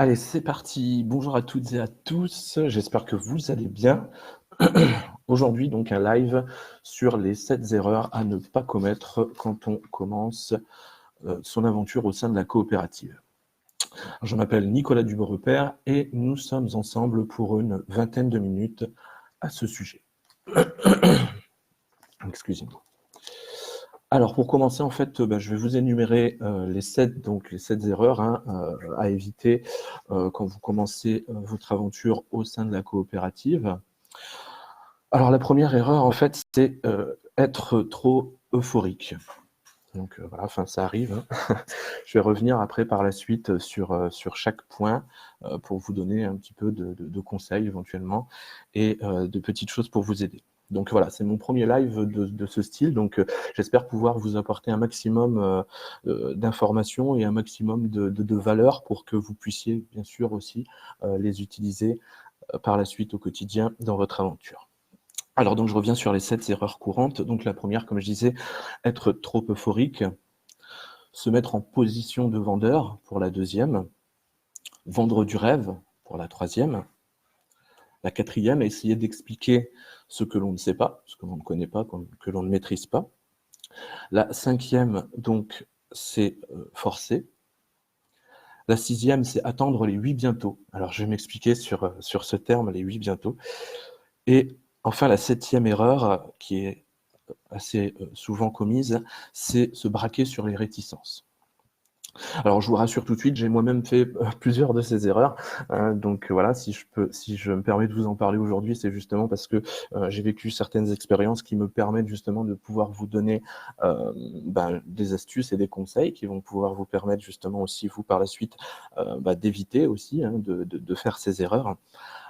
Allez, c'est parti. Bonjour à toutes et à tous. J'espère que vous allez bien. Aujourd'hui, donc, un live sur les 7 erreurs à ne pas commettre quand on commence son aventure au sein de la coopérative. Je m'appelle Nicolas Dubreupère et nous sommes ensemble pour une vingtaine de minutes à ce sujet. Excusez-moi. Alors, pour commencer, en fait, je vais vous énumérer les 7 erreurs à éviter quand vous commencez votre aventure au sein de la coopérative. Alors, la première erreur, en fait, c'est être trop euphorique. Donc, voilà, enfin, ça arrive. Je vais revenir après par la suite sur chaque point pour vous donner un petit peu de conseils éventuellement et de petites choses pour vous aider. Donc voilà, c'est mon premier live de ce style, donc j'espère pouvoir vous apporter un maximum d'informations et un maximum de valeur pour que vous puissiez bien sûr aussi les utiliser par la suite au quotidien dans votre aventure. Alors donc je reviens sur les 7 erreurs courantes. Donc la première, comme je disais, être trop euphorique, se mettre en position de vendeur pour la deuxième, vendre du rêve pour la troisième, la quatrième, essayer d'expliquer ce que l'on ne sait pas, ce que l'on ne connaît pas, que l'on ne maîtrise pas. La cinquième, donc, c'est forcer. La sixième, c'est attendre les 8 bientôt. Alors, je vais m'expliquer sur ce terme, les 8 bientôt. Et enfin, la septième erreur, qui est assez souvent commise, c'est se braquer sur les réticences. Alors, je vous rassure tout de suite, j'ai moi-même fait plusieurs de ces erreurs. Donc voilà, si je me permets de vous en parler aujourd'hui, c'est justement parce que j'ai vécu certaines expériences qui me permettent justement de pouvoir vous donner des astuces et des conseils qui vont pouvoir vous permettre justement aussi, vous, par la suite, d'éviter aussi de faire ces erreurs.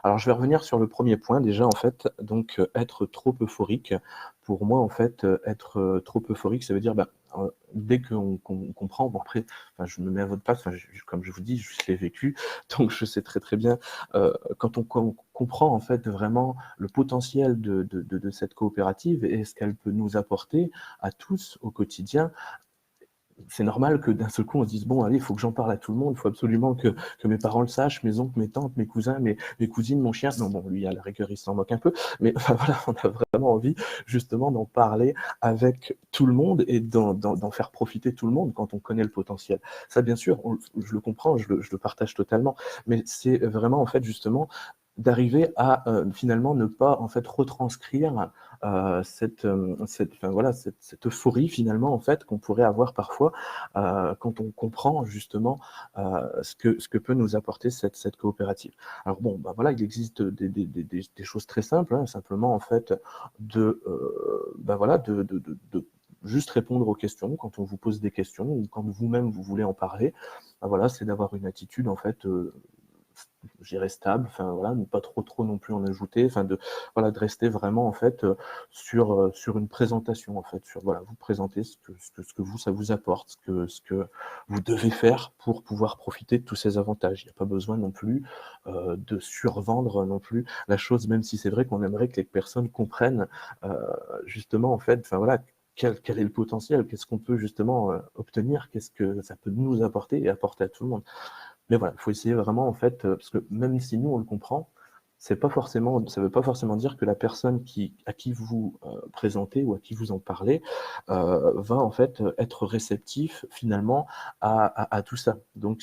Alors, je vais revenir sur le premier point déjà, en fait, donc être trop euphorique. Pour moi, en fait, être trop euphorique, ça veut dire, dès qu'on comprend, bon après, je me mets à votre place, comme je vous dis, je l'ai vécu, donc je sais très très bien, quand on comprend en fait vraiment le potentiel de cette coopérative et ce qu'elle peut nous apporter à tous au quotidien, c'est normal que d'un seul coup on se dise bon allez, il faut que j'en parle à tout le monde, il faut absolument que mes parents le sachent, mes oncles, mes tantes, mes cousins, mes cousines, mon chien. Non bon, lui à la rigueur il s'en moque un peu, mais enfin, voilà, on a vraiment envie justement d'en parler avec tout le monde et d'en faire profiter tout le monde quand on connaît le potentiel. Ça bien sûr, je le comprends, je le partage totalement, mais c'est vraiment en fait justement d'arriver à finalement ne pas en fait retranscrire cette euphorie finalement en fait qu'on pourrait avoir parfois quand on comprend justement ce que peut nous apporter cette coopérative. Alors bon, voilà, il existe des choses très simples, simplement en fait de juste répondre aux questions quand on vous pose des questions ou quand vous-même vous voulez en parler. Voilà, c'est d'avoir une attitude en fait je dirais stable, enfin voilà, ne pas trop non plus en ajouter, enfin de rester vraiment en fait sur une présentation en fait, sur voilà, vous présenter ce que vous ça vous apporte, ce que vous devez faire pour pouvoir profiter de tous ces avantages. Il n'y a pas besoin non plus de survendre non plus la chose, même si c'est vrai qu'on aimerait que les personnes comprennent justement en fait, enfin voilà. Quel est le potentiel? Qu'est-ce qu'on peut justement obtenir? Qu'est-ce que ça peut nous apporter et apporter à tout le monde? Mais voilà, il faut essayer vraiment en fait, parce que même si nous on le comprend, ça veut pas forcément dire que la personne à qui vous présentez ou à qui vous en parlez va en fait être réceptif finalement à tout ça. Donc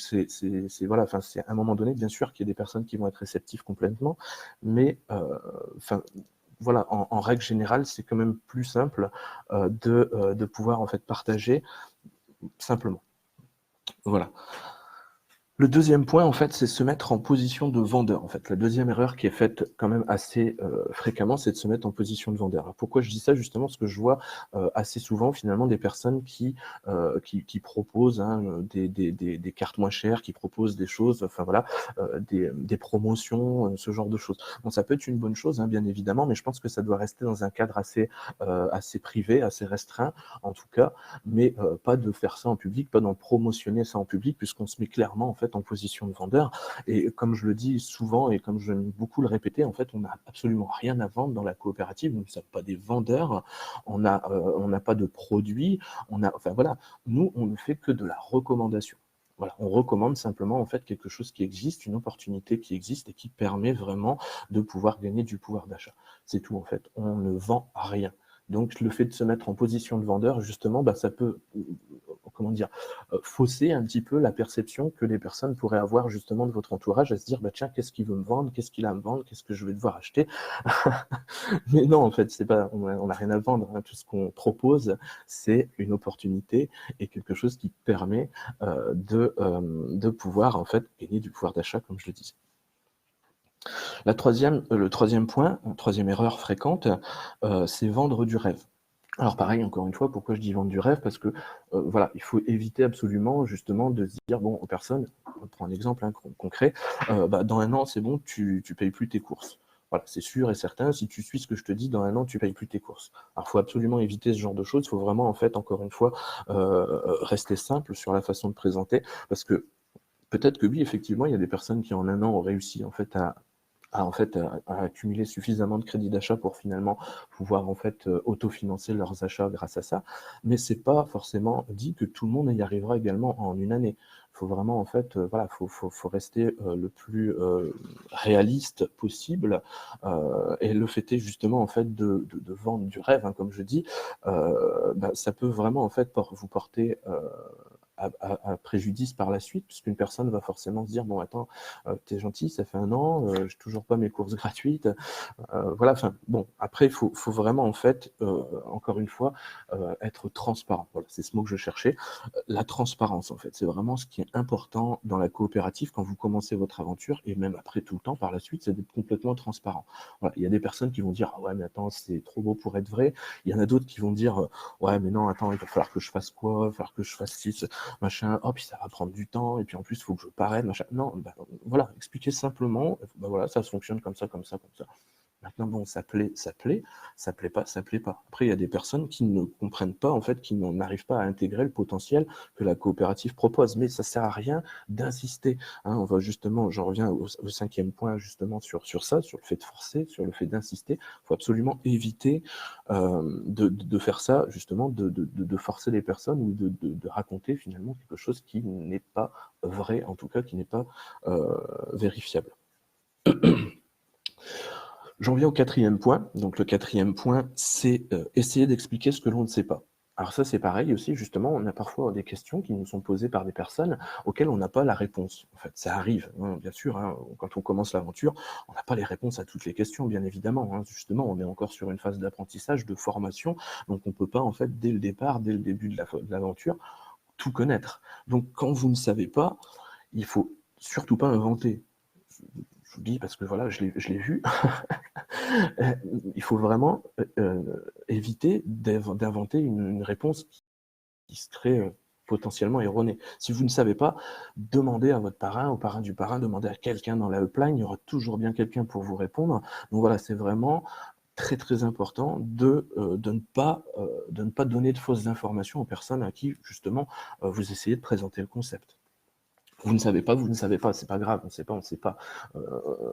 voilà, enfin c'est à un moment donné bien sûr qu'il y a des personnes qui vont être réceptives complètement, mais enfin voilà, en règle générale, c'est quand même plus simple de pouvoir en fait partager simplement. Voilà. Le deuxième point, en fait, c'est se mettre en position de vendeur. En fait, la deuxième erreur qui est faite quand même assez fréquemment, c'est de se mettre en position de vendeur. Alors, pourquoi je dis ça justement? Parce que je vois assez souvent finalement des personnes qui proposent des cartes moins chères, qui proposent des choses, enfin voilà, des promotions, ce genre de choses. Bon, ça peut être une bonne chose, bien évidemment, mais je pense que ça doit rester dans un cadre assez privé, assez restreint, en tout cas, mais pas de faire ça en public, pas d'en promotionner ça en public, puisqu'on se met clairement en fait en position de vendeur. Et comme je le dis souvent et comme j'aime beaucoup le répéter, en fait, on n'a absolument rien à vendre dans la coopérative. Nous ne sommes pas des vendeurs, on n'a pas de produits, enfin voilà, nous on ne fait que de la recommandation. Voilà, on recommande simplement en fait quelque chose qui existe, une opportunité qui existe et qui permet vraiment de pouvoir gagner du pouvoir d'achat. C'est tout en fait, on ne vend rien. Donc le fait de se mettre en position de vendeur, justement, ça peut, comment dire, fausser un petit peu la perception que les personnes pourraient avoir justement de votre entourage, à se dire, tiens, qu'est-ce qu'il veut me vendre, qu'est-ce qu'il a à me vendre, qu'est-ce que je vais devoir acheter. Mais non, en fait, c'est pas, on n'a rien à vendre, hein. Tout ce qu'on propose, c'est une opportunité et quelque chose qui permet de pouvoir en fait gagner du pouvoir d'achat, comme je le disais. Le troisième point, troisième erreur fréquente, c'est vendre du rêve. Alors pareil, encore une fois, pourquoi je dis vendre du rêve? Parce que voilà, il faut éviter absolument justement de se dire, bon, aux personnes, on prend un exemple concret, dans 1 an, c'est bon, tu payes plus tes courses. Voilà, c'est sûr et certain, si tu suis ce que je te dis, dans 1 an, tu payes plus tes courses. Alors, il faut absolument éviter ce genre de choses, il faut vraiment, en fait, encore une fois, rester simple sur la façon de présenter, parce que peut-être que oui, effectivement, il y a des personnes qui en 1 an ont réussi, en fait, à accumuler suffisamment de crédit d'achat pour finalement pouvoir en fait autofinancer leurs achats grâce à ça. Mais c'est pas forcément dit que tout le monde y arrivera également en 1 année. Il faut vraiment en fait, voilà, faut rester le plus réaliste possible. Et le fait est justement en fait de vendre du rêve, hein, comme je dis, ça peut vraiment en fait vous porter à préjudice par la suite, puisqu'une personne va forcément se dire, bon attends, t'es gentil, ça fait 1 an, j'ai toujours pas mes courses gratuites, voilà, enfin bon, après il faut vraiment en fait, encore une fois, être transparent. Voilà, c'est ce mot que je cherchais. La transparence en fait, c'est vraiment ce qui est important dans la coopérative quand vous commencez votre aventure et même après tout le temps par la suite, c'est d'être complètement transparent. Voilà, il y a des personnes qui vont dire: «Ah ouais, mais attends, c'est trop beau pour être vrai». Il y en a d'autres qui vont dire: «Ouais, mais non, attends, il va falloir que je fasse quoi? Il va falloir que je fasse ci, machin, oh, puis ça va prendre du temps, et puis en plus, il faut que je parraine, machin». Non, voilà, expliquez simplement, voilà, ça fonctionne comme ça, comme ça, comme ça. Maintenant, bon, ça plaît, ça plaît pas, ça plaît pas. Après, il y a des personnes qui ne comprennent pas, en fait, qui n'arrivent pas à intégrer le potentiel que la coopérative propose. Mais ça sert à rien d'insister, hein. On va justement, j'en reviens au 5e point, justement, sur ça, sur le fait de forcer, sur le fait d'insister. Il faut absolument éviter de faire ça, justement, de forcer les personnes ou de raconter finalement quelque chose qui n'est pas vrai, en tout cas, qui n'est pas vérifiable. J'en viens au 4e point. Donc le 4e point, c'est essayer d'expliquer ce que l'on ne sait pas. Alors ça, c'est pareil aussi, justement, on a parfois des questions qui nous sont posées par des personnes auxquelles on n'a pas la réponse. En fait, ça arrive, hein, bien sûr, hein, quand on commence l'aventure, on n'a pas les réponses à toutes les questions, bien évidemment, hein. Justement, on est encore sur une phase d'apprentissage, de formation, donc on ne peut pas, en fait, dès le départ, dès le début de l'aventure, tout connaître. Donc quand vous ne savez pas, il faut surtout pas inventer. Je vous le dis parce que voilà, je l'ai vu. Il faut vraiment éviter d'inventer une réponse qui serait potentiellement erronée. Si vous ne savez pas, demandez à votre parrain, au parrain du parrain, demandez à quelqu'un dans la helpline, il y aura toujours bien quelqu'un pour vous répondre. Donc voilà, c'est vraiment très très important de ne pas donner de fausses informations aux personnes à qui justement vous essayez de présenter le concept. Vous ne savez pas, c'est pas grave, on ne sait pas.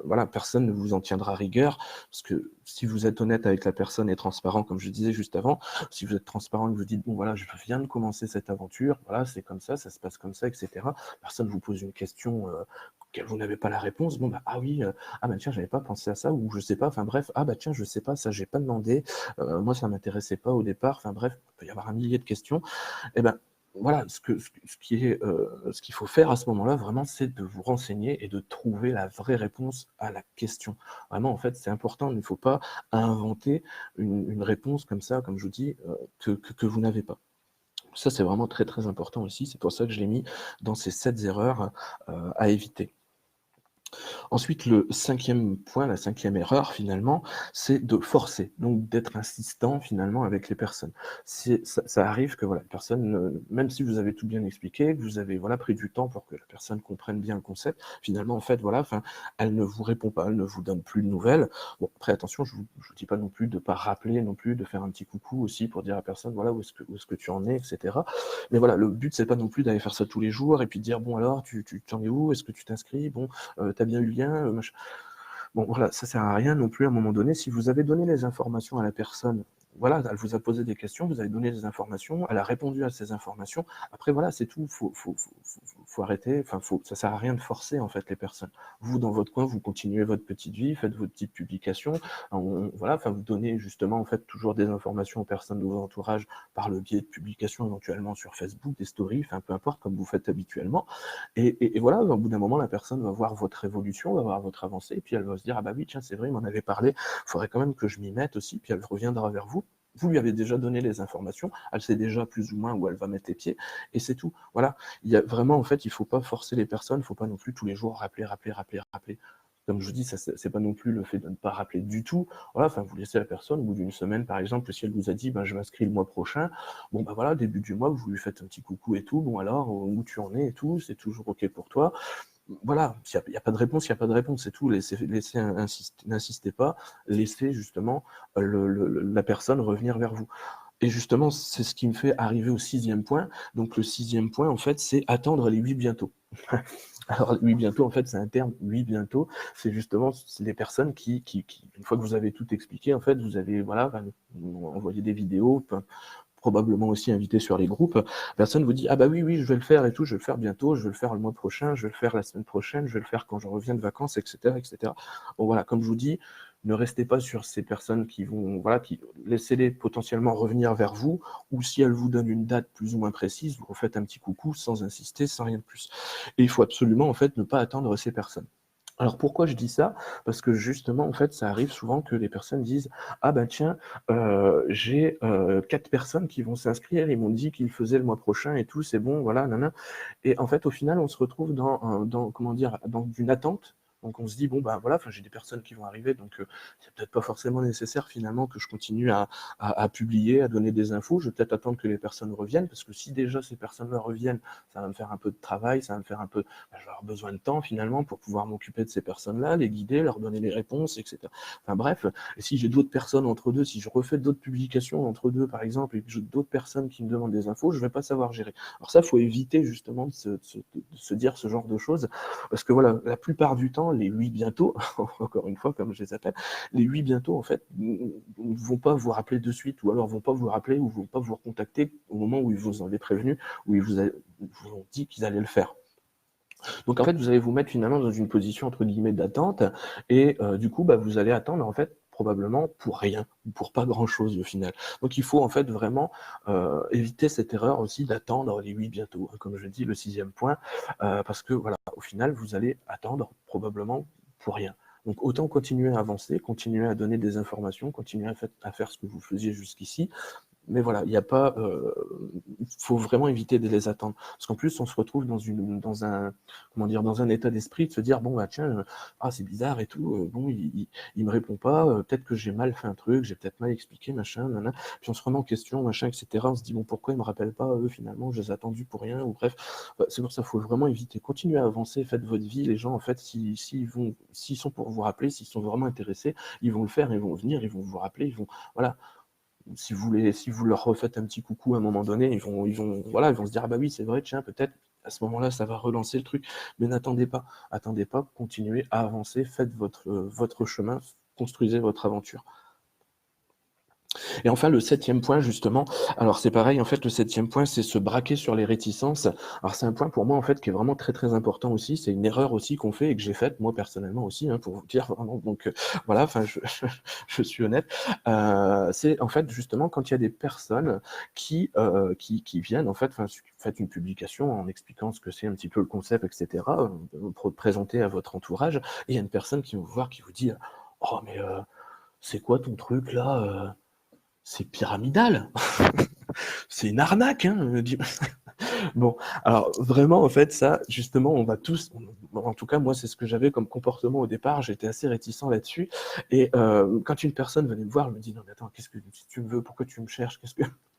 Voilà, personne ne vous en tiendra rigueur, parce que si vous êtes honnête avec la personne et transparent, comme je disais juste avant, si vous êtes transparent et que vous dites, bon voilà, je viens de commencer cette aventure, voilà, c'est comme ça se passe comme ça, etc. Personne vous pose une question auquel vous n'avez pas la réponse, bon ah oui, tiens, j'avais pas pensé à ça, ou je sais pas, enfin bref, tiens, je sais pas, ça j'ai pas demandé, moi ça m'intéressait pas au départ, enfin bref, il peut y avoir un millier de questions, et voilà, ce qu'il faut faire à ce moment-là, vraiment, c'est de vous renseigner et de trouver la vraie réponse à la question. Vraiment, en fait, c'est important, il ne faut pas inventer une réponse comme ça, comme je vous dis, que vous n'avez pas. Ça, c'est vraiment très, très important aussi. C'est pour ça que je l'ai mis dans ces 7 erreurs à éviter. Ensuite, le 5e point, la 5e erreur finalement, c'est de forcer, donc d'être insistant finalement avec les personnes. Ça arrive que voilà, la personne, même si vous avez tout bien expliqué, que vous avez voilà, pris du temps pour que la personne comprenne bien le concept, finalement en fait voilà, elle ne vous répond pas, elle ne vous donne plus de nouvelles. Bon, après attention, je vous dis pas non plus de pas rappeler non plus, de faire un petit coucou aussi pour dire à la personne voilà où est-ce que tu en es, etc. Mais voilà, le but c'est pas non plus d'aller faire ça tous les jours et puis de dire bon alors tu t'en es où, est-ce que tu t'inscris, bon t'as bien eu le lien, machin. Bon voilà, ça sert à rien non plus à un moment donné. Si vous avez donné les informations à la personne voilà, elle vous a posé des questions, vous avez donné des informations, elle a répondu à ces informations. Après, voilà, c'est tout. Faut arrêter. Enfin, ça sert à rien de forcer en fait les personnes. Vous, dans votre coin, vous continuez votre petite vie, faites votre petite publication. Voilà, enfin, vous donnez justement en fait toujours des informations aux personnes de votre entourage par le biais de publications éventuellement sur Facebook, des stories, enfin peu importe, comme vous faites habituellement. Et voilà, au bout d'un moment, la personne va voir votre évolution, va voir votre avancée, et puis elle va se dire ah bah oui, tiens, c'est vrai, il m'en avait parlé. Il faudrait quand même que je m'y mette aussi. Puis elle reviendra vers vous. Vous lui avez déjà donné les informations, elle sait déjà plus ou moins où elle va mettre les pieds, et c'est tout. Voilà, il y a vraiment, en fait, il ne faut pas forcer les personnes, il ne faut pas non plus tous les jours rappeler. Comme je vous dis, ça, c'est pas non plus le fait de ne pas rappeler du tout. Voilà, enfin, vous laissez la personne, au bout d'une semaine, par exemple, si elle vous a dit, ben, je m'inscris le mois prochain, bon, ben voilà, début du mois, vous lui faites un petit coucou et tout, bon, alors, où tu en es et tout, c'est toujours OK pour toi. Voilà, s'il n'y a pas de réponse, il n'y a pas de réponse, c'est tout. N'insistez pas, laissez justement la personne revenir vers vous. Et justement, c'est ce qui me fait arriver au 6e point. Donc le 6e point, en fait, c'est attendre les 8 bientôt. Alors, les 8 bientôt, en fait, c'est un terme, 8 bientôt, c'est justement les personnes qui, une fois que vous avez tout expliqué, en fait, vous avez, voilà, envoyé des vidéos, probablement aussi invité sur les groupes, personne vous dit ah bah oui, je vais le faire et tout, je vais le faire bientôt, je vais le faire le mois prochain, je vais le faire la semaine prochaine, je vais le faire quand je reviens de vacances, etc., etc. Bon voilà, comme je vous dis, ne restez pas sur ces personnes qui vont, voilà, laissez-les potentiellement revenir vers vous, ou si elles vous donnent une date plus ou moins précise, vous refaites un petit coucou sans insister, sans rien de plus. Et il faut absolument en fait ne pas attendre ces personnes. Alors pourquoi je dis ça? Parce que justement, en fait, ça arrive souvent que les personnes disent ah ben tiens, j'ai 4 personnes qui vont s'inscrire, ils m'ont dit qu'ils le faisaient le mois prochain et tout, c'est bon, voilà, nanana. Et en fait, au final, on se retrouve comment dire, dans une attente. Donc on se dit bon ben voilà, j'ai des personnes qui vont arriver, donc c'est peut-être pas forcément nécessaire finalement que je continue à publier, à donner des infos. Je vais peut-être attendre que les personnes reviennent, parce que si déjà ces personnes-là reviennent, ça va me faire un peu de travail, ça va me faire un peu, je vais avoir besoin de temps finalement pour pouvoir m'occuper de ces personnes-là, les guider, leur donner les réponses, etc. Enfin bref, et si j'ai d'autres personnes entre deux, si je refais d'autres publications entre deux par exemple, et que j'ai d'autres personnes qui me demandent des infos, je ne vais pas savoir gérer. Alors ça, il faut éviter justement de se dire ce genre de choses, parce que voilà, la plupart du temps, les 8 bientôt, encore une fois comme je les appelle, les 8 bientôt en fait ne vont pas vous rappeler de suite, ou alors vont pas vous rappeler ou vont pas vous recontacter au moment où ils vous en avaient prévenu, où ils vous ont dit qu'ils allaient le faire. Donc en fait, vous allez vous mettre finalement dans une position entre guillemets d'attente, et du coup, bah, vous allez attendre en fait probablement pour rien, ou pour pas grand-chose au final. Donc il faut en fait vraiment éviter cette erreur aussi d'attendre les 8 bientôt, hein, comme je dis, le 6e point, parce que voilà, au final, vous allez attendre probablement pour rien. Donc autant continuer à avancer, continuer à donner des informations, continuer à faire ce que vous faisiez jusqu'ici, mais voilà, il n'y a pas, faut vraiment éviter de les attendre, parce qu'en plus on se retrouve dans un, comment dire, dans un état d'esprit de se dire bon bah tiens, ah c'est bizarre et tout, bon il me répond pas, peut-être que j'ai mal fait un truc, j'ai peut-être mal expliqué machin, nanana. Puis on se remet en question machin, etc. On se dit bon pourquoi ils me rappellent pas eux finalement, je les ai attendus pour rien, ou bref, c'est pour ça faut vraiment éviter, continuez à avancer, faites votre vie, les gens en fait s'ils sont pour vous rappeler, s'ils sont vraiment intéressés, ils vont le faire, ils vont venir, ils vont vous rappeler, ils vont, voilà. Si vous leur refaites un petit coucou à un moment donné, ils vont se dire ah bah oui c'est vrai, tiens peut-être à ce moment-là ça va relancer le truc. Mais n'attendez pas, continuez à avancer, faites votre chemin, construisez votre aventure. Et enfin, le 7e point, justement, alors c'est pareil, en fait, le 7e point, c'est se braquer sur les réticences. Alors c'est un point pour moi, en fait, qui est vraiment très très important aussi. C'est une erreur aussi qu'on fait et que j'ai faite, moi personnellement aussi, hein, pour vous dire vraiment. Donc voilà, enfin, je suis honnête. C'est en fait justement quand il y a des personnes qui viennent, en fait, faites une publication en expliquant ce que c'est un petit peu le concept, etc., présenter à votre entourage, et il y a une personne qui va vous voir, qui vous dit oh mais c'est quoi ton truc là c'est pyramidal, c'est une arnaque, hein. Bon, alors vraiment, en fait, ça, justement, on va tous, en tout cas, moi, c'est ce que j'avais comme comportement au départ, j'étais assez réticent là-dessus, et quand une personne venait me voir, elle me dit, non, mais attends, qu'est-ce que tu me veux, pourquoi tu me cherches,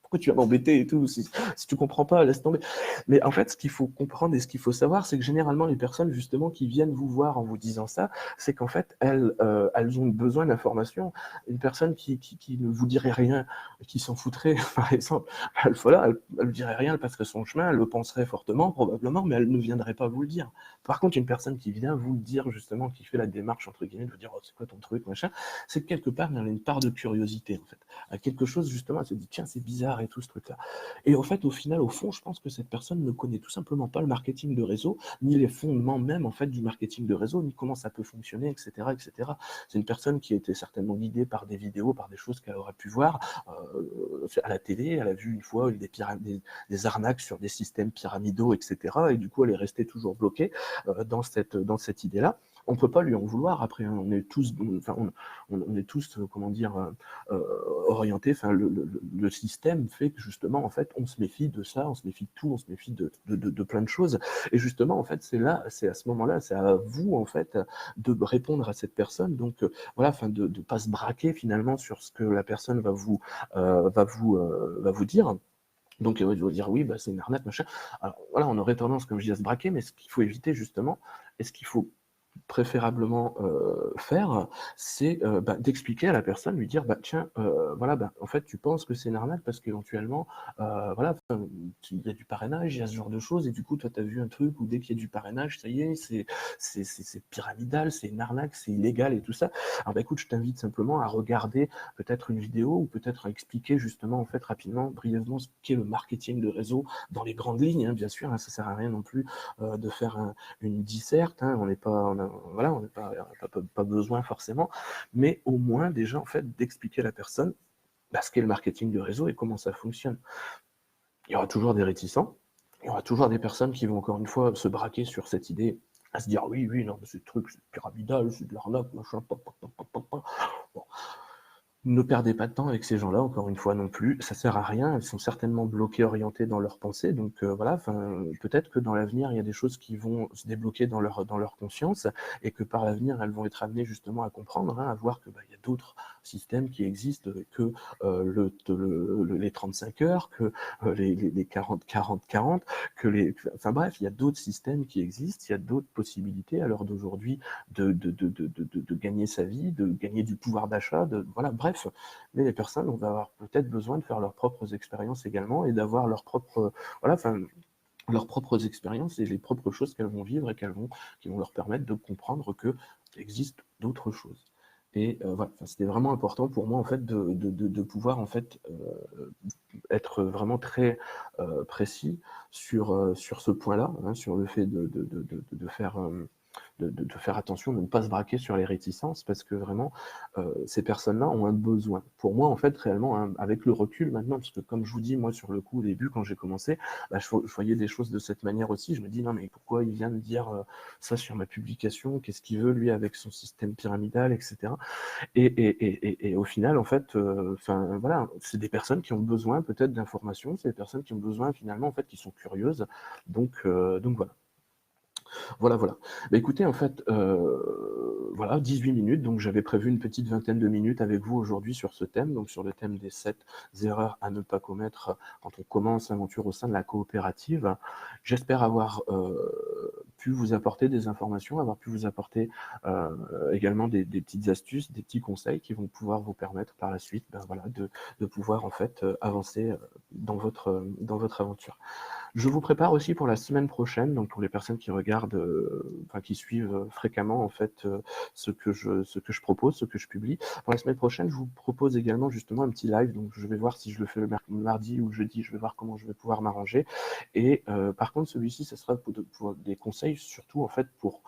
pourquoi tu vas m'embêter et tout, si tu comprends pas, laisse tomber. Mais en fait, ce qu'il faut comprendre et ce qu'il faut savoir, c'est que généralement, les personnes, justement, qui viennent vous voir en vous disant ça, c'est qu'en fait, elles ont besoin d'informations. Une personne qui ne vous dirait rien, qui s'en foutrait, par exemple, voilà, elle ne dirait rien, elle passerait son chemin, elle le penserait fortement, probablement, mais elle ne viendrait pas vous le dire. Par contre, une personne qui vient vous le dire, justement, qui fait la démarche, entre guillemets, de vous dire, oh, c'est quoi ton truc, machin, c'est que quelque part, il y a une part de curiosité, en fait. À quelque chose, justement, elle se dit, tiens, c'est bizarre et tout ce truc-là. Et en fait, au final, au fond, je pense que cette personne ne connaît tout simplement pas le marketing de réseau, ni les fondements même, en fait, du marketing de réseau, ni comment ça peut fonctionner, etc., etc. C'est une personne qui a été certainement guidée par des vidéos, par des choses qu'elle aurait pu voir à la télé. Elle a vu une fois des arnaques sur des systèmes pyramidaux, etc. Et du coup, elle est restée toujours bloquée dans cette idée-là. On ne peut pas lui en vouloir. Après, hein, on est tous, enfin, on est tous, comment dire, orientés. Enfin, le système fait que justement, en fait, on se méfie de ça, on se méfie de tout, on se méfie de plein de choses. Et justement, en fait, c'est à ce moment-là, c'est à vous, en fait, de répondre à cette personne. Donc, voilà, enfin, de ne pas se braquer finalement sur ce que la personne va vous dire. Donc, il va dire oui, bah, c'est une arnaque, machin. Alors, voilà, on aurait tendance, comme je dis, à se braquer, mais ce qu'il faut éviter justement, et ce qu'il faut préférablement faire, c'est d'expliquer à la personne, lui dire bah tiens, voilà, bah, en fait tu penses que c'est une arnaque parce qu'éventuellement, voilà, il y a du parrainage, il y a ce genre de choses, et du coup toi tu as vu un truc où dès qu'il y a du parrainage, ça y est, c'est pyramidal, c'est une arnaque, c'est illégal et tout ça. Alors bah écoute, je t'invite simplement à regarder peut-être une vidéo ou peut-être à expliquer justement en fait rapidement, brièvement ce qu'est le marketing de réseau dans les grandes lignes, hein, bien sûr, hein, ça sert à rien non plus de faire une disserte, hein, on n'est pas, voilà, on n'a pas besoin forcément, mais au moins déjà en fait d'expliquer à la personne ce qu'est le marketing de réseau et comment ça fonctionne. Il y aura toujours des réticents, il y aura toujours des personnes qui vont encore une fois se braquer sur cette idée, à se dire oui, oui, non, mais ce truc, c'est pyramidal, c'est de l'arnaque, machin, Bon. Ne perdez pas de temps avec ces gens-là, encore une fois non plus, ça sert à rien, elles sont certainement bloquées, orientées dans leurs pensées, donc voilà, peut-être que dans l'avenir, il y a des choses qui vont se débloquer dans leur conscience, et que par l'avenir, elles vont être amenées justement à comprendre, hein, à voir que il y a d'autres systèmes qui existent que les 35 heures, que les 40-40-40, enfin bref, il y a d'autres systèmes qui existent, il y a d'autres possibilités à l'heure d'aujourd'hui de gagner sa vie, de gagner du pouvoir d'achat, voilà, bref. Mais les personnes vont avoir peut-être besoin de faire leurs propres expériences également et d'avoir leurs propres, voilà, leurs propres expériences et les propres choses qu'elles vont vivre et qui vont leur permettre de comprendre qu'il existe d'autres choses. Et voilà, c'était vraiment important pour moi en fait de pouvoir en fait être vraiment très précis sur ce point-là, hein, sur le fait de faire de faire attention, de ne pas se braquer sur les réticences, parce que vraiment, ces personnes-là ont un besoin. Pour moi, en fait, réellement, hein, avec le recul maintenant, parce que comme je vous dis, moi, sur le coup, au début, quand j'ai commencé, je voyais des choses de cette manière aussi. Je me dis, non, mais pourquoi il vient de dire ça sur ma publication? Qu'est-ce qu'il veut, lui, avec son système pyramidal, etc. Et au final, en fait, voilà, c'est des personnes qui ont besoin peut-être d'informations, c'est des personnes qui ont besoin, finalement, en fait, qui sont curieuses. Donc voilà. Voilà, voilà. Bah, écoutez, en fait, voilà, 18 minutes, donc j'avais prévu une petite vingtaine de minutes avec vous aujourd'hui sur ce thème, donc sur le thème des 7 erreurs à ne pas commettre quand on commence l'aventure au sein de la coopérative. J'espère avoir pu vous apporter des informations, avoir pu vous apporter également des petites astuces, des petits conseils qui vont pouvoir vous permettre par la suite voilà, de pouvoir en fait avancer dans votre aventure. Je vous prépare aussi pour la semaine prochaine, donc pour les personnes qui regardent, qui suivent fréquemment en fait ce que je propose, ce que je publie. Pour la semaine prochaine, je vous propose également justement un petit live, donc je vais voir si je le fais le mardi ou le jeudi, je vais voir comment je vais pouvoir m'arranger. Et par contre, celui-ci, ce sera pour des conseils surtout en fait pour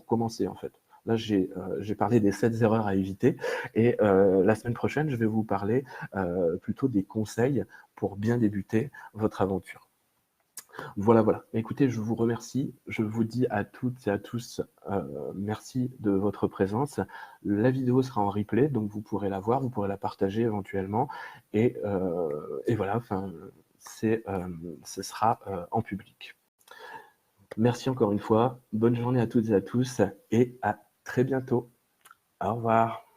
commencer en fait. Là, j'ai parlé des 7 erreurs à éviter, et la semaine prochaine, je vais vous parler plutôt des conseils pour bien débuter votre aventure. Voilà, voilà. Écoutez, je vous remercie. Je vous dis à toutes et à tous, merci de votre présence. La vidéo sera en replay, donc vous pourrez la voir, vous pourrez la partager éventuellement. Et voilà, ce sera en public. Merci encore une fois. Bonne journée à toutes et à tous et à très bientôt. Au revoir.